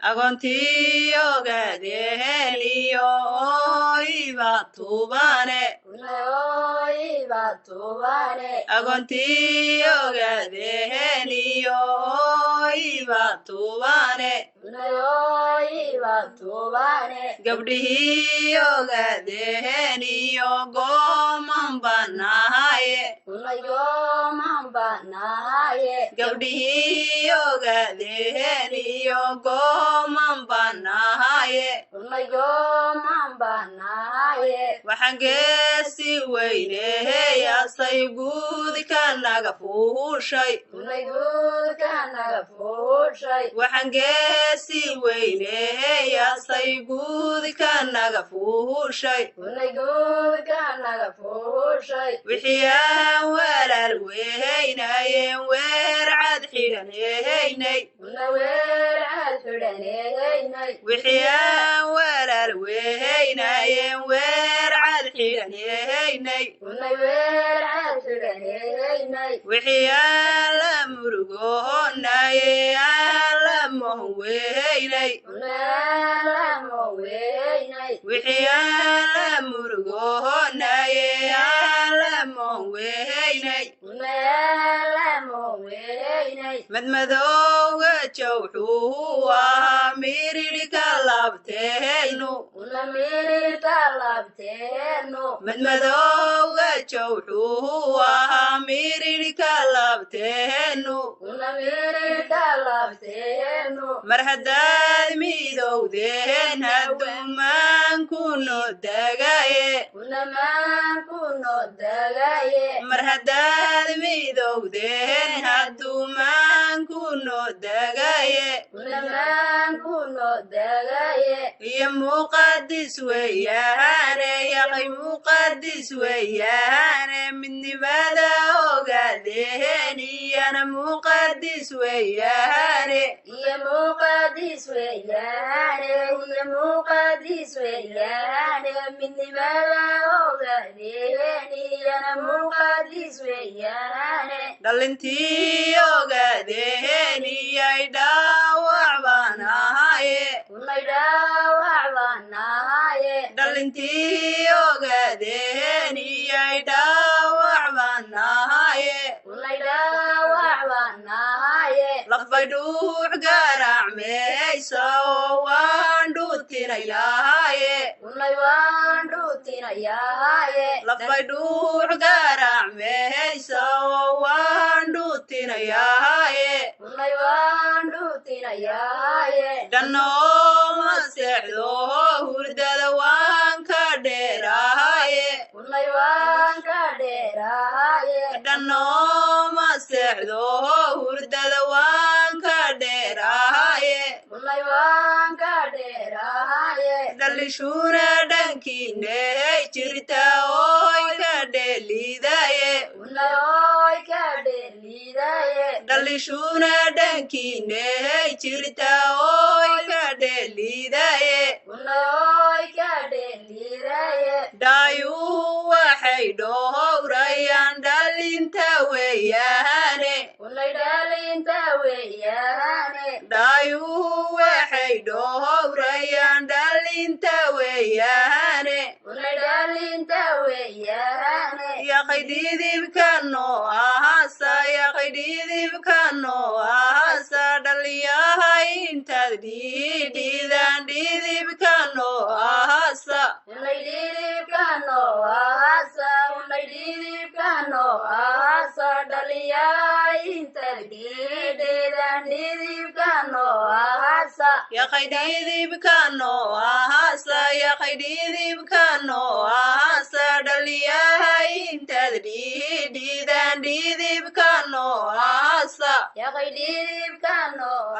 Agontiogadehelio iba tubane Agontiogadehelio iba tubane Gabdihiogadehelio goman banahaye Gabdihiogadehelio goman banahaye waxaan geesi weyneeyasay guudka naga fuushay waxaan geesi weyneeyasay guudka naga fuushay wixii aan walaal weynayeen weer cad xidhaneynay wixii aan walaal weynayeen weer cad xidhaneynay wixii aan la murugoonay aan la mohweynay wixii aan la murugoonay aan la mohweynay madmadowga jawxuu ahaa miridhka labteenu madmadowga jawxuu ahaa miridhka labteenu mar haddaad midowdeen haddumaan kuno dagaye mar haddaad midowdeen haddumaan kuno dagaye iyo muqadis weeyaane yaqay muqadis weeyaane midnimada ogaadeen iyana muqadis weeyaane dhalintii ogaadeen iyay dhaawac baan ahaye dhalintii ogaadeen iyay dhaawac baan ahaye lafbay dhuux garaacmeysa oo waan dhuutinayahaye lafbay dhuux garaacmeysa oo waan dhuutinayahaye dhannooma seexdo hurdada waan ka dheerahaye dhannooma seexdo hurdada waan ka dheerahaye dhalishuna dhankiiney jirta oy ka dheeliidaye dhalishuna dhankiiney jirta oy ka dheeliidaye dhaayuu waxay dhowrayaan dhalinta weeyaane dhaayuu waxay dhowrayaan dhalinta weeyaane yaqay dhidibka noo ahasa yaqay dhidibka noo ahasa dhaliyahay intaad dhidhiidaan dhidibka noo ahasa yaqay dhidibka noo ahasa yaqay dhidibka noo ahasa dhaliyahay intaad dhidhiidaan dhidibka ahasa يا خيدي بكانو